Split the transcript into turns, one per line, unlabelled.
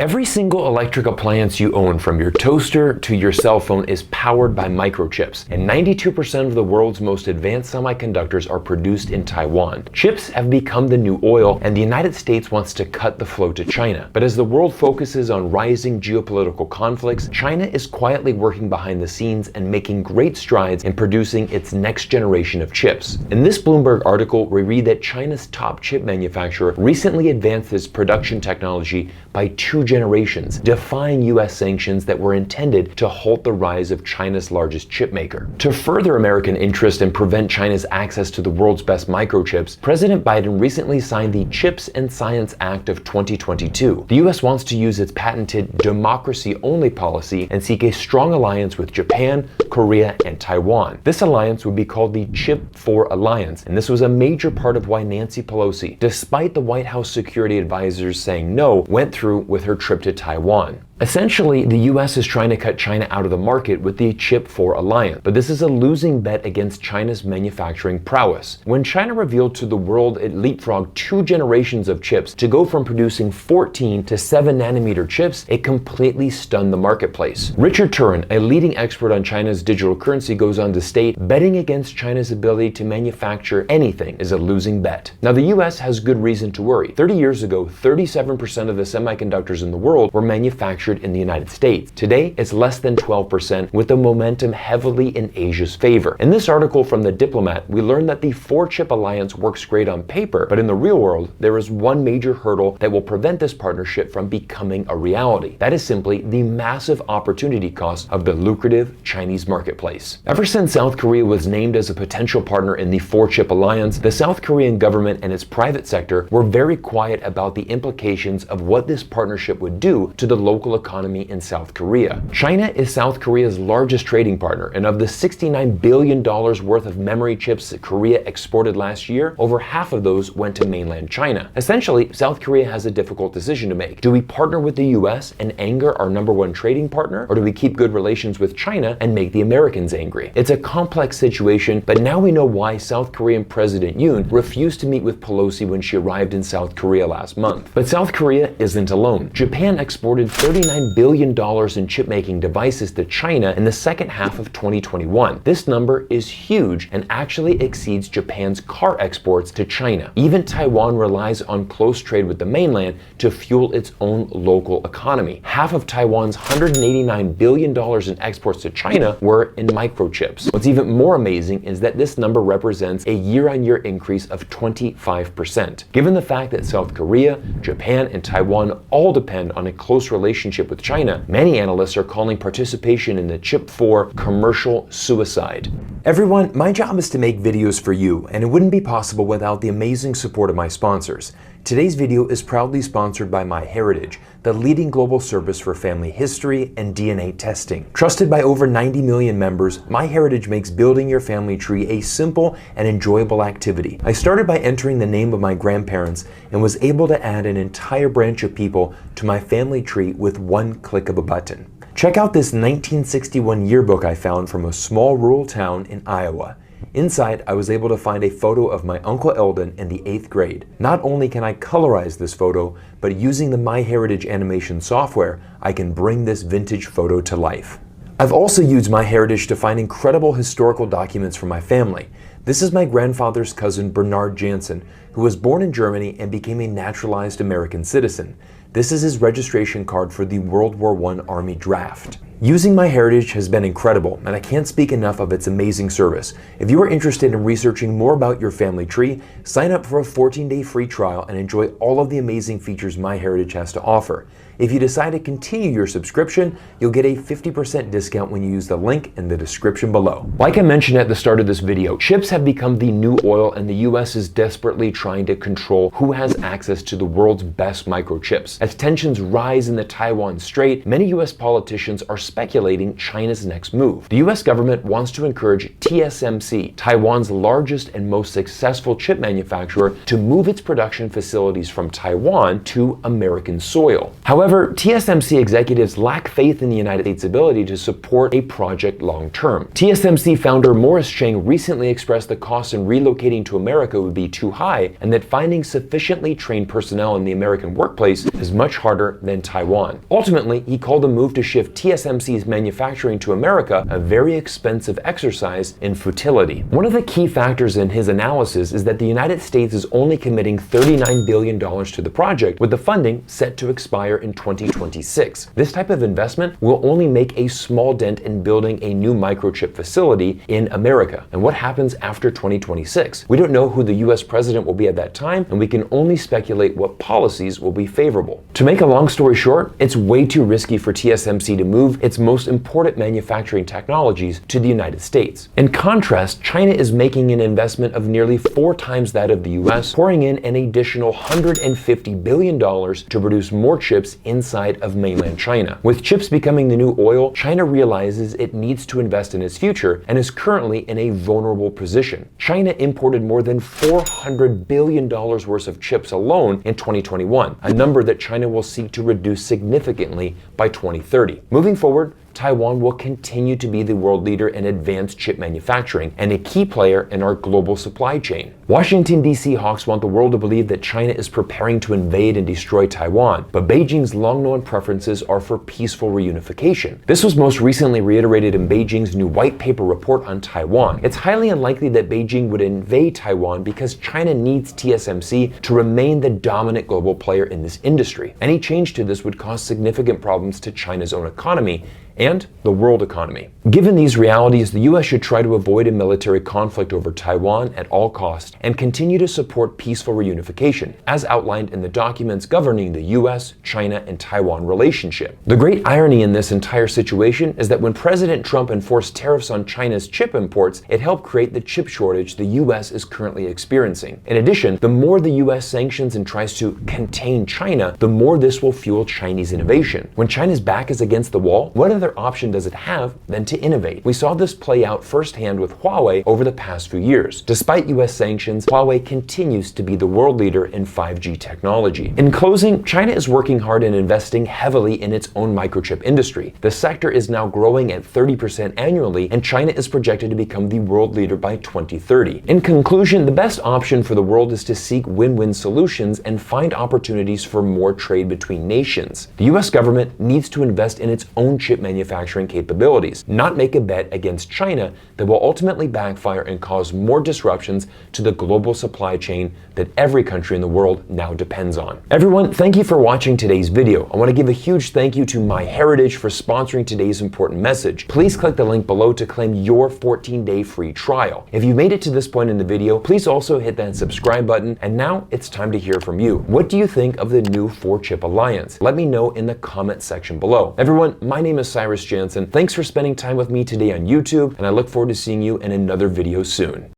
Every single electric appliance you own, from your toaster to your cell phone, is powered by microchips, and 92% of the world's most advanced semiconductors are produced in Taiwan. Chips have become the new oil, and the United States wants to cut the flow to China. But as the world focuses on rising geopolitical conflicts, China is quietly working behind the scenes and making great strides in producing its next generation of chips. In this Bloomberg article, we read that China's top chip manufacturer recently advanced its production technology by 2 generations, defying US sanctions that were intended to halt the rise of China's largest chip maker. To further American interest and prevent China's access to the world's best microchips, President Biden recently signed the Chips and Science Act of 2022. The US wants to use its patented democracy-only policy and seek a strong alliance with Japan, Korea, and Taiwan. This alliance would be called the Chip 4 Alliance, and this was a major part of why Nancy Pelosi, despite the White House security advisors saying no, went through with her trip to Taiwan. Essentially, the US is trying to cut China out of the market with the Chip 4 Alliance, but this is a losing bet against China's manufacturing prowess. When China revealed to the world it leapfrogged 2 generations of chips to go from producing 14 to 7 nanometer chips, it completely stunned the marketplace. Richard Turin, a leading expert on China's digital currency, goes on to state, betting against China's ability to manufacture anything is a losing bet. Now, the US has good reason to worry. 30 years ago, 37% of the semiconductors in the world were manufactured in the United States. Today, it's less than 12%, with the momentum heavily in Asia's favor. In this article from The Diplomat, we learned that the 4-chip alliance works great on paper, but in the real world, there is one major hurdle that will prevent this partnership from becoming a reality. That is simply the massive opportunity cost of the lucrative Chinese marketplace. Ever since South Korea was named as a potential partner in the 4-chip alliance, the South Korean government and its private sector were very quiet about the implications of what this partnership would do to the local economy in South Korea. China is South Korea's largest trading partner, and of the $69 billion worth of memory chips that Korea exported last year, over half of those went to mainland China. Essentially, South Korea has a difficult decision to make. Do we partner with the US and anger our #1 trading partner, or do we keep good relations with China and make the Americans angry? It's a complex situation, but now we know why South Korean President Yoon refused to meet with Pelosi when she arrived in South Korea last month. But South Korea isn't alone. Japan exported $39 billion in chip-making devices to China in the second half of 2021. This number is huge and actually exceeds Japan's car exports to China. Even Taiwan relies on close trade with the mainland to fuel its own local economy. Half of Taiwan's $189 billion in exports to China were in microchips. What's even more amazing is that this number represents a year-on-year increase of 25%. Given the fact that South Korea, Japan, and Taiwan all depend on a close relationship with China, many analysts are calling participation in the Chip 4 commercial suicide. Everyone, my job is to make videos for you, and it wouldn't be possible without the amazing support of my sponsors. Today's video is proudly sponsored by MyHeritage, the leading global service for family history and DNA testing. Trusted by over 90 million members, MyHeritage makes building your family tree a simple and enjoyable activity. I started by entering the name of my grandparents and was able to add an entire branch of people to my family tree with one click of a button. Check out this 1961 yearbook I found from a small rural town in Iowa. Inside, I was able to find a photo of my Uncle Eldon in the 8th grade. Not only can I colorize this photo, but using the MyHeritage animation software, I can bring this vintage photo to life. I've also used MyHeritage to find incredible historical documents for my family. This is my grandfather's cousin Bernard Jansen, who was born in Germany and became a naturalized American citizen. This is his registration card for the World War I Army draft. Using MyHeritage has been incredible, and I can't speak enough of its amazing service. If you are interested in researching more about your family tree, sign up for a 14-day free trial and enjoy all of the amazing features MyHeritage has to offer. If you decide to continue your subscription, you'll get a 50% discount when you use the link in the description below. Like I mentioned at the start of this video, chips have become the new oil, and the US is desperately trying to control who has access to the world's best microchips. As tensions rise in the Taiwan Strait, many US politicians are speculating China's next move. The US government wants to encourage TSMC, Taiwan's largest and most successful chip manufacturer, to move its production facilities from Taiwan to American soil. However, TSMC executives lack faith in the United States' ability to support a project long-term. TSMC founder Morris Chang recently expressed the cost in relocating to America would be too high, and that finding sufficiently trained personnel in the American workplace is much harder than Taiwan. Ultimately, he called the move to shift TSMC's manufacturing to America a very expensive exercise in futility. One of the key factors in his analysis is that the United States is only committing $39 billion to the project, with the funding set to expire in 2026. This type of investment will only make a small dent in building a new microchip facility in America. And what happens after 2026? We don't know who the US president will be at that time, and we can only speculate what policies will be favorable. To make a long story short, it's way too risky for TSMC to move its most important manufacturing technologies to the United States. In contrast, China is making an investment of nearly 4 times that of the US, pouring in an additional $150 billion to produce more chips inside of mainland China. With chips becoming the new oil, China realizes it needs to invest in its future and is currently in a vulnerable position. China imported more than $400 billion worth of chips alone in 2021, a number that China will seek to reduce significantly by 2030. Moving forward, Taiwan will continue to be the world leader in advanced chip manufacturing and a key player in our global supply chain. Washington, D.C. hawks want the world to believe that China is preparing to invade and destroy Taiwan, but Beijing's long-known preferences are for peaceful reunification. This was most recently reiterated in Beijing's new white paper report on Taiwan. It's highly unlikely that Beijing would invade Taiwan because China needs TSMC to remain the dominant global player in this industry. Any change to this would cause significant problems to China's own economy and the world economy. Given these realities, the US should try to avoid a military conflict over Taiwan at all costs and continue to support peaceful reunification, as outlined in the documents governing the US, China, and Taiwan relationship. The great irony in this entire situation is that when President Trump enforced tariffs on China's chip imports, it helped create the chip shortage the US is currently experiencing. In addition, the more the US sanctions and tries to contain China, the more this will fuel Chinese innovation. When China's back is against the wall, what other option does it have than to innovate? We saw this play out firsthand with Huawei over the past few years. Despite US sanctions, Huawei continues to be the world leader in 5G technology. In closing, China is working hard and investing heavily in its own microchip industry. The sector is now growing at 30% annually, and China is projected to become the world leader by 2030. In conclusion, the best option for the world is to seek win-win solutions and find opportunities for more trade between nations. The US government needs to invest in its own chip manufacturing capabilities, not make a bet against China that will ultimately backfire and cause more disruptions to the global supply chain that every country in the world now depends on. Everyone, thank you for watching today's video. I want to give a huge thank you to MyHeritage for sponsoring today's important message. Please click the link below to claim your 14-day free trial. If you made it to this point in the video, please also hit that subscribe button. And now it's time to hear from you. What do you think of the new 4-chip alliance? Let me know in the comment section below. Everyone, my name is Cyrus Jansen. Thanks for spending time with me today on YouTube, and I look forward to seeing you in another video soon.